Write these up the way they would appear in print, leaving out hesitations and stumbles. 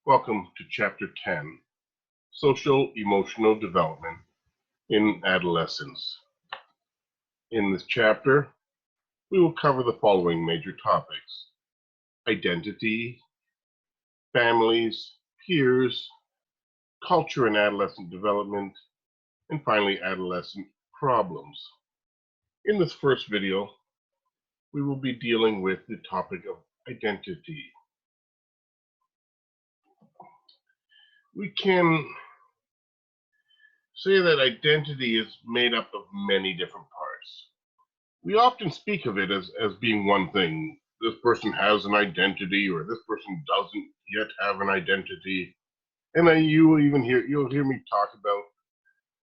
Welcome to Chapter 10, Social Emotional Development in Adolescence. In this chapter, we will cover the following major topics: identity, families, peers, culture and adolescent development, and finally, adolescent problems. In this first video, we will be dealing with the topic of identity. We can say that identity is made up of many different parts. We often speak of it as being one thing. This person has an identity, or this person doesn't yet have an identity. And you'll hear me talk about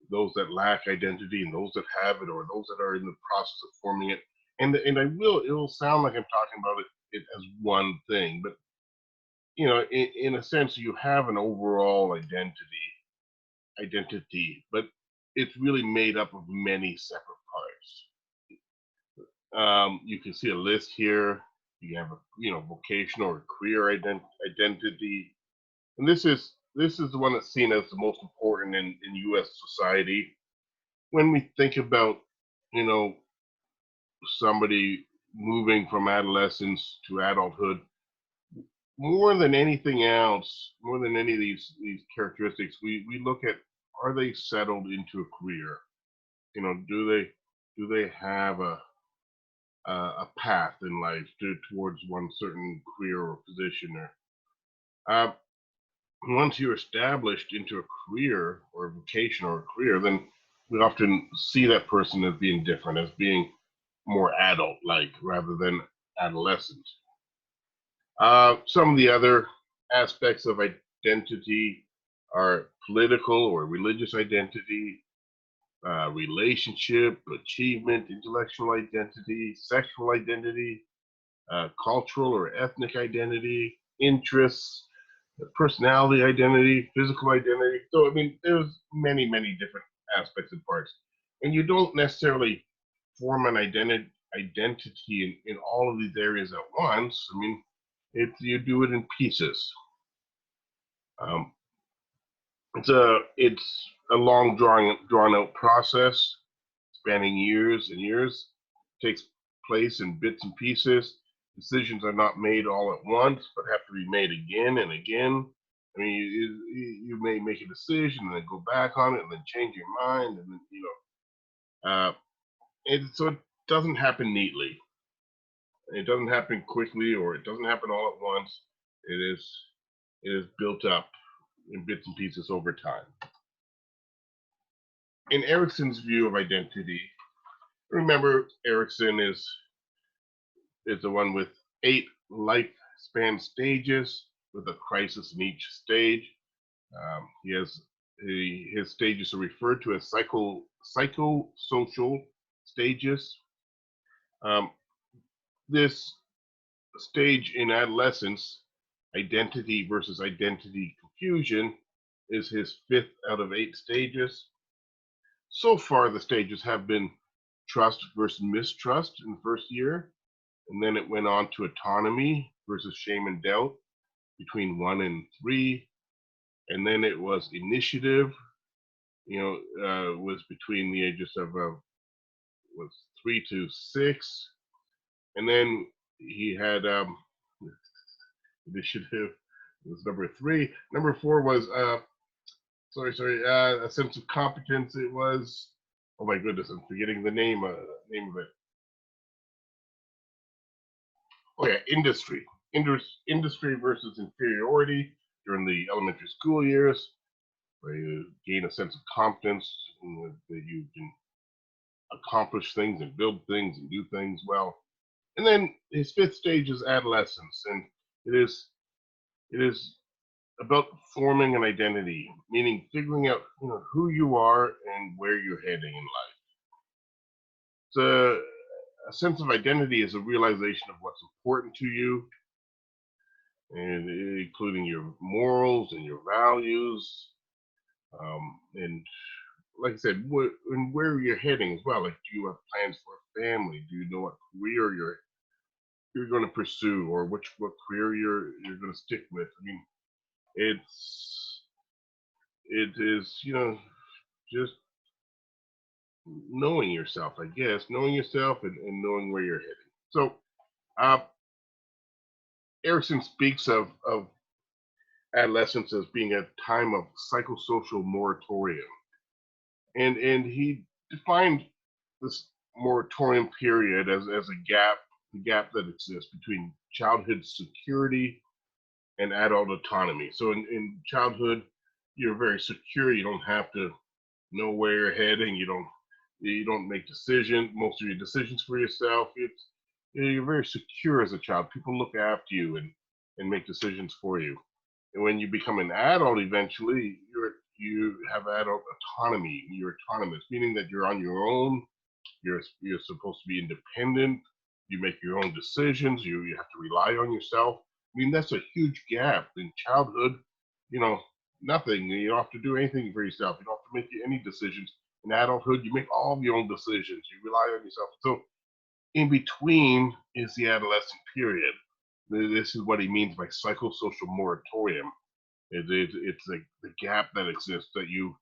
those that lack identity and those that have it, or those that are in the process of forming it. And it will sound like I'm talking about it as one thing, but in a sense, you have an overall identity, but it's really made up of many separate parts. You can see a list here. You have a vocational or career identity, and this is the one that's seen as the most important in U.S. society. When we think about you know somebody moving from adolescence to adulthood, more than anything else, more than any of these characteristics, we look at, are they settled into a career? Do they have a path in life towards one certain career or position? Or once you're established into a career or a vocation or a career, then we often see that person as being different, as being more adult-like rather than adolescent. Some of the other aspects of identity are political or religious identity, relationship, achievement, intellectual identity, sexual identity, cultural or ethnic identity, interests, personality identity, physical identity. So, I mean, there's many different aspects and parts. And you don't necessarily form an identity in all of these areas at once. I mean, you do it in pieces. Um, it's a long drawn out process spanning years and years. It takes place in bits and pieces. Decisions are not made all at once, but have to be made again and again. I mean, you may make a decision and then go back on it and then change your mind, and then so it doesn't happen neatly. It doesn't happen quickly, or it doesn't happen all at once. It is built up in bits and pieces over time. In Erikson's view of identity, remember, Erikson is the one with 8 lifespan stages with a crisis in each stage. His stages are referred to as psychosocial stages. This stage in adolescence, identity versus identity confusion, is his 5th out of 8 stages. So far, the stages have been trust versus mistrust in the first year, and then it went on to autonomy versus shame and doubt between 1 and 3, and then it was initiative, was between the ages of was 3 to 6, and then he had initiative was number 3. Number 4 was a sense of competence. It was, oh my goodness, I'm forgetting the name of it. Oh yeah, industry versus inferiority during the elementary school years, where you gain a sense of competence that you can accomplish things and build things and do things well. And then his 5th stage is adolescence, and it is about forming an identity, meaning figuring out who you are and where you're heading in life. So a sense of identity is a realization of what's important to you, and including your morals and your values, and like I said, where you're heading as well. Like, do you have plans for a family? Do you know what career you're going to pursue, or what career you're going to stick with? I mean, it is, just knowing yourself, I guess, knowing yourself and knowing where you're heading. So uh, Erikson speaks of adolescence as being a time of psychosocial moratorium. And he defined this moratorium period as a gap, the gap that exists between childhood security and adult autonomy. So in childhood, you're very secure. You don't have to know where you're heading. You don't make decisions, most of your decisions for yourself. You're very secure as a child. People look after you and make decisions for you. And when you become an adult, eventually you have adult autonomy. You're autonomous, meaning that you're on your own. You're supposed to be independent. You make your own decisions. You have to rely on yourself. I mean, that's a huge gap in childhood. You know, nothing. You don't have to do anything for yourself. You don't have to make any decisions. In adulthood, you make all of your own decisions. You rely on yourself. So in between is the adolescent period. This is what he means by psychosocial moratorium. It's the gap that exists where you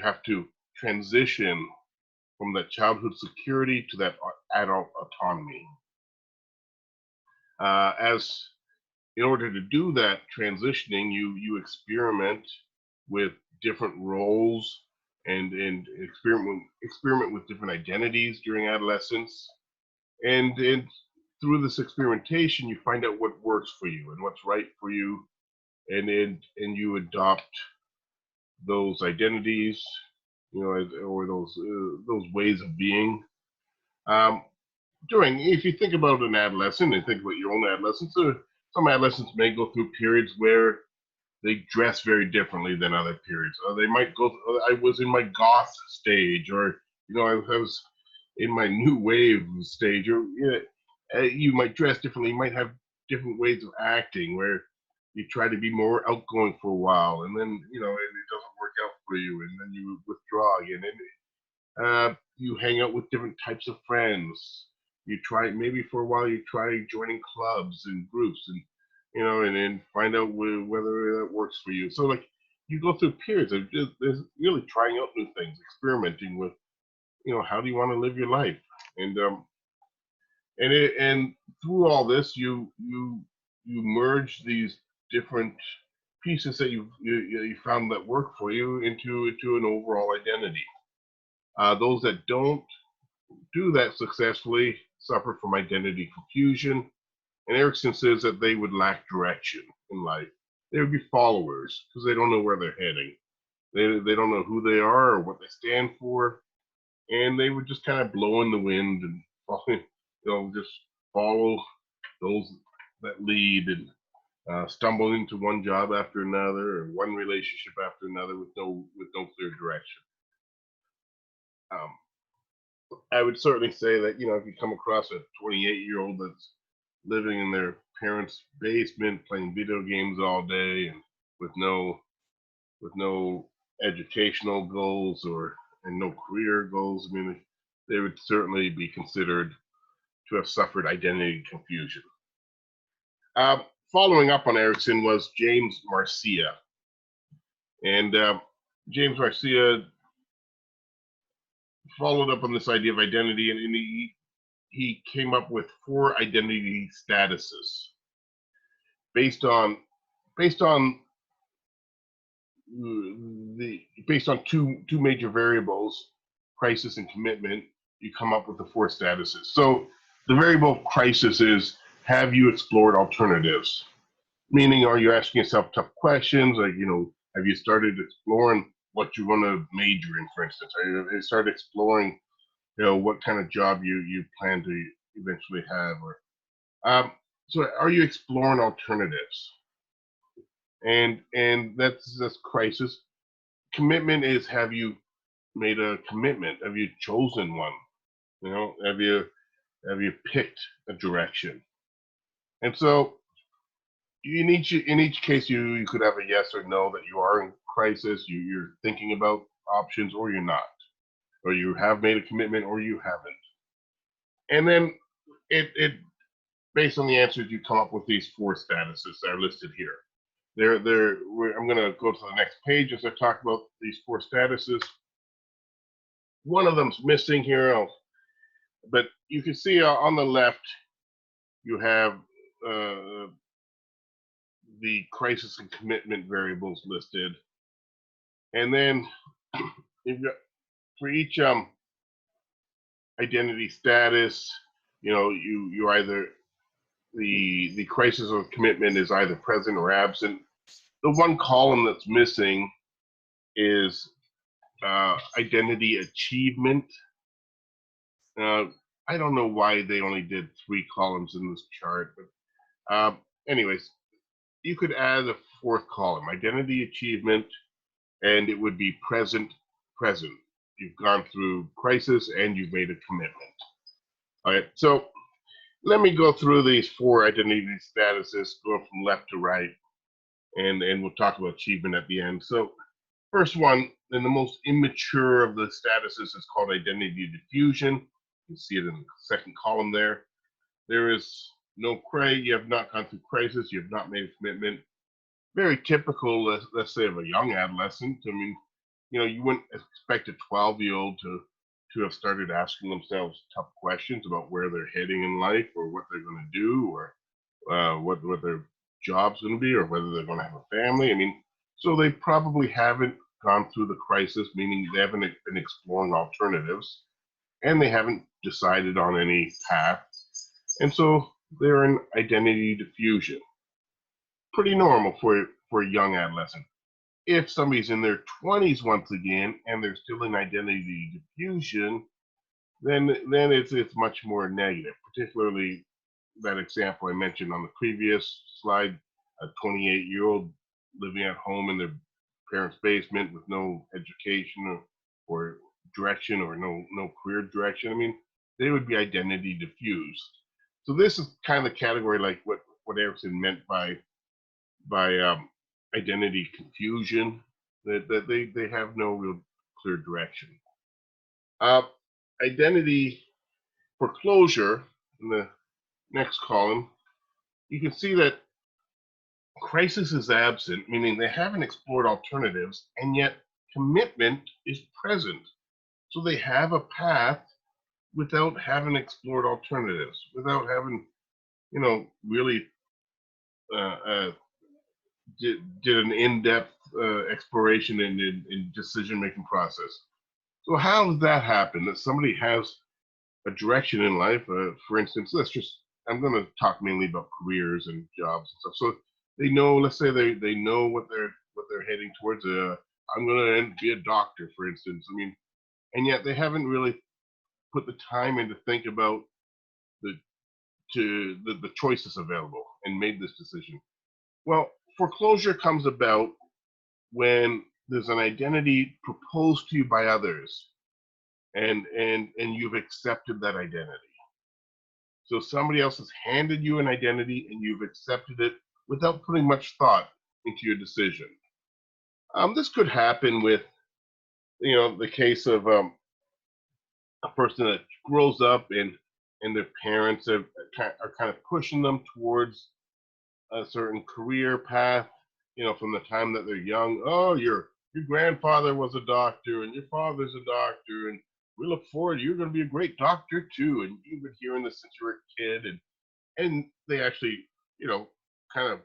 have to transition from that childhood security to that adult autonomy. As in order to do that transitioning, you experiment with different roles and experiment with different identities during adolescence, and through this experimentation, you find out what works for you and what's right for you, and you adopt those identities, or those ways of being. Um, if you think about an adolescent and think about your own adolescence, some adolescents may go through periods where they dress very differently than other periods. They might go. I was in my goth stage, or I was in my new wave stage, or you might dress differently. You might have different ways of acting where you try to be more outgoing for a while, and then and it doesn't work out for you, and then you withdraw again, and you hang out with different types of friends. You try, maybe for a while you try joining clubs and groups, and and then find out whether that works for you. So like you go through periods of just really trying out new things, experimenting with how do you want to live your life, and and through all this you merge these different pieces that you found that work for you into an overall identity. Those that don't do that successfully suffer from identity confusion, and Erikson says that they would lack direction in life. They would be followers because they don't know where they're heading. They don't know who they are or what they stand for, and they would just kind of blow in the wind and just follow those that lead, and stumble into one job after another or one relationship after another with no clear direction. Um, I would certainly say that if you come across a 28-year-old that's living in their parents' basement playing video games all day and with no educational goals and no career goals, I mean, they would certainly be considered to have suffered identity confusion. Uh, Following up on Erikson was James Marcia, and James Marcia followed up on this idea of identity, and he came up with 4 identity statuses based on two major variables, crisis and commitment. You come up with the 4 statuses. So the variable crisis is, have you explored alternatives? Meaning, are you asking yourself tough questions? Like, have you started exploring what you want to major in, for instance? Have you started exploring, what kind of job you plan to eventually have? Or so are you exploring alternatives? And that's crisis. Commitment is, have you made a commitment? Have you chosen one? Have you picked a direction? And so in each case, you could have a yes or no, that you are in crisis, you're thinking about options, or you're not, or you have made a commitment, or you haven't. And then it based on the answers, you come up with these 4 statuses that are listed here. I'm going to go to the next page as I talk about these four statuses. One of them's missing here, but you can see on the left you have the crisis and commitment variables listed, and then you've got for each identity status, you either the crisis or commitment is either present or absent. The one column that's missing is identity achievement. I don't know why they only did 3 columns in this chart, but anyways, you could add a 4th column, identity achievement, and it would be present. You've gone through crisis and you've made a commitment. All right, so let me go through these 4 identity statuses, going from left to right, and we'll talk about achievement at the end. So first one, and the most immature of the statuses, is called identity diffusion. You can see it in the 2nd column there. There is no you have not gone through crisis, you have not made a commitment. Very typical, let's say, of a young adolescent. I mean, you wouldn't expect a 12-year-old to have started asking themselves tough questions about where they're heading in life, or what they're going to do, or what their job's going to be, or whether they're going to have a family. I mean, so they probably haven't gone through the crisis, meaning they haven't been exploring alternatives, and they haven't decided on any path. And so they're in identity diffusion. Pretty normal for a young adolescent. If somebody's in their 20s once again and they're still in identity diffusion, then it's much more negative. Particularly that example I mentioned on the previous slide, a 28-year-old living at home in their parents' basement with no education or direction, or no career direction. I mean, they would be identity diffused. So this is kind of the category like what Erikson meant by identity confusion, that they have no real clear direction. Identity foreclosure, in the next column, you can see that crisis is absent, meaning they haven't explored alternatives, and yet commitment is present. So they have a path without having explored alternatives, without having, really did an in-depth exploration in decision-making process. So how does that happen? That somebody has a direction in life. For instance, I'm going to talk mainly about careers and jobs and stuff. So they know, let's say they know what they're heading towards. I'm going to be a doctor, for instance. I mean, and yet they haven't really put the time in to think about the choices available and made this decision. Well, foreclosure comes about when there's an identity proposed to you by others, and you've accepted that identity. So somebody else has handed you an identity and you've accepted it without putting much thought into your decision. This could happen with, the case of a person that grows up and their parents are kind of pushing them towards a certain career path, from the time that they're young. Oh, your grandfather was a doctor and your father's a doctor, and we look forward, you're going to be a great doctor too. And you've been hearing this since you were a kid, and they actually, kind of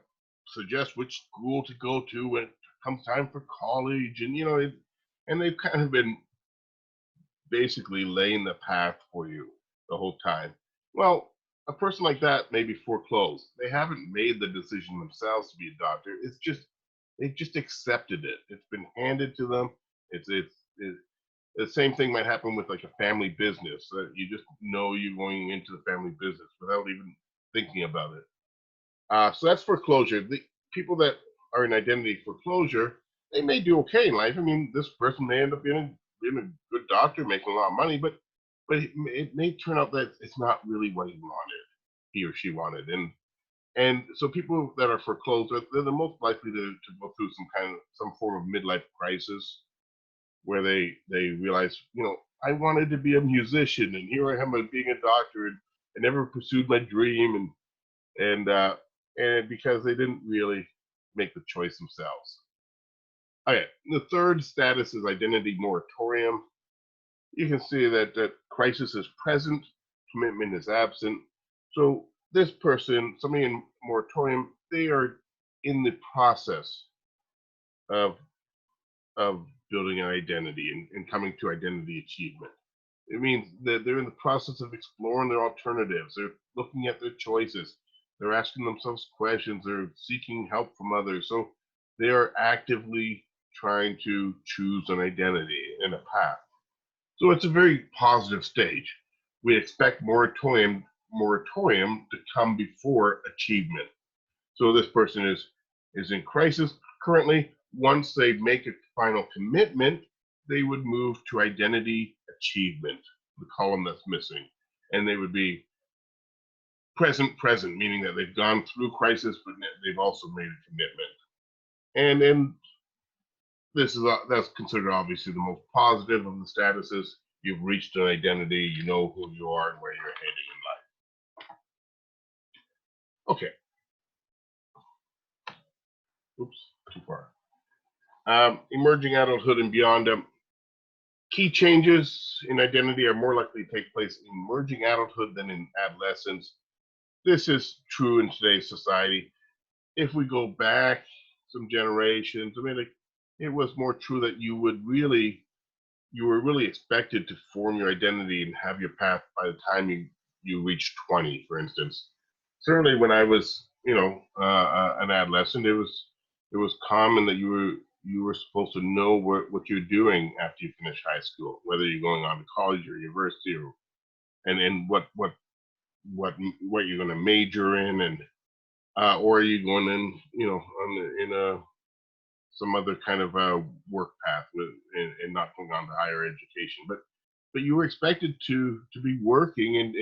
suggest which school to go to when it comes time for college, and and they've kind of been basically laying the path for you the whole time. Well, a person like that may be foreclosed. They haven't made the decision themselves to be a doctor. It's just they've just accepted it. It's been handed to them. It's the same thing might happen with like a family business. You just know you're going into the family business without even thinking about it. So that's foreclosure. The people that are in identity foreclosure, they may do okay in life. I mean, this person may end up being a good doctor, making a lot of money, but it may turn out that it's not really what he or she wanted. And so people that are foreclosed, they're the most likely to go through some form of midlife crisis, where they realize, I wanted to be a musician, and here I am being a doctor, and I never pursued my dream, and because they didn't really make the choice themselves. Okay, the third status is identity moratorium. You can see that crisis is present, commitment is absent. So this person, somebody in moratorium, they are in the process of of building an identity and coming to identity achievement. It means that they're in the process of exploring their alternatives. They're looking at their choices. They're asking themselves questions. They're seeking help from others. So they are actively trying to choose an identity and a path. So it's a very positive stage. We expect moratorium to come before achievement. So this person is in crisis currently. Once they make a final commitment, they would move to identity achievement, the column that's missing, and they would be present, meaning that they've gone through crisis, but they've also made a commitment. And this is that's considered obviously the most positive of the statuses. You've reached an identity, you know who you are and where you're heading in life. Okay. Oops, too far. Emerging adulthood and beyond. Key changes in identity are more likely to take place in emerging adulthood than in adolescence. This is true in today's society. If we go back some generations, I mean, it was more true that you were really expected to form your identity and have your path by the time you reached 20, for instance. Certainly, when I was, an adolescent, it was common that you were supposed to know what you're doing after you finish high school, whether you're going on to college or university, and what you're going to major in, and or are you going in, in a some other kind of work path and not going on to higher education. But you were expected to be working and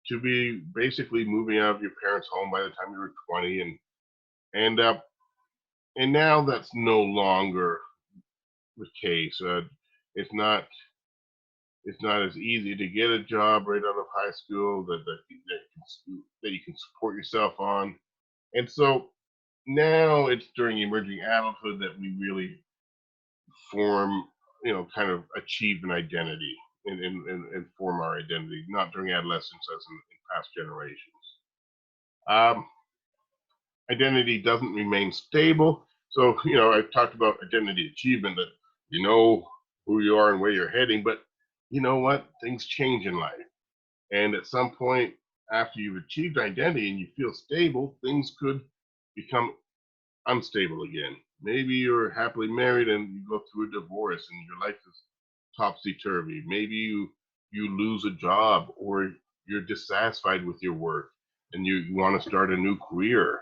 to be basically moving out of your parents' home by the time you were 20, and and now that's no longer the case. It's not as easy to get a job right out of high school that you can support yourself on, and so now it's during emerging adulthood that we really form, kind of achieve an identity and form our identity, not during adolescence as in past generations. Um, Identity doesn't remain stable. So, I've talked about identity achievement, that you know who you are and where you're heading, but you know what? Things change in life. And at some point, after you've achieved identity and you feel stable, things could become unstable again. Maybe you're happily married and you go through a divorce and your life is topsy turvy. Maybe you lose a job, or you're dissatisfied with your work and you want to start a new career.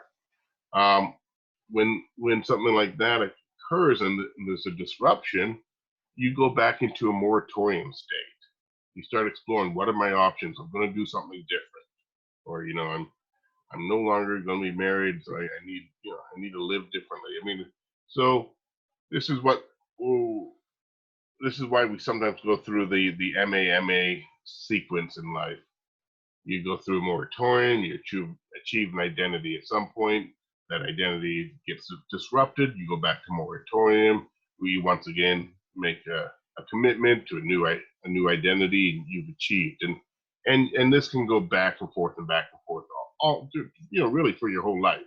Um, when something like that occurs and there's a disruption, you go back into a moratorium state. You start exploring, what are my options? I'm going to do something different, or I'm no longer going to be married, so I need I need to live differently. I mean, so this is what oh, this is why we sometimes go through the MAMA sequence in life. You go through a moratorium, you achieve an identity at some point. That identity gets disrupted. You go back to moratorium, where you once again make a commitment to a new identity you've achieved, and this can go back and forth and back and forth, all really for your whole life.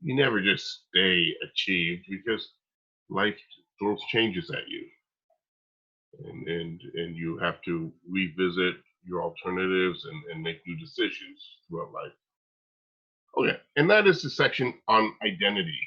You never just stay achieved, because life throws changes at you, and you have to revisit your alternatives and make new decisions throughout life. Okay, and that is the section on identity.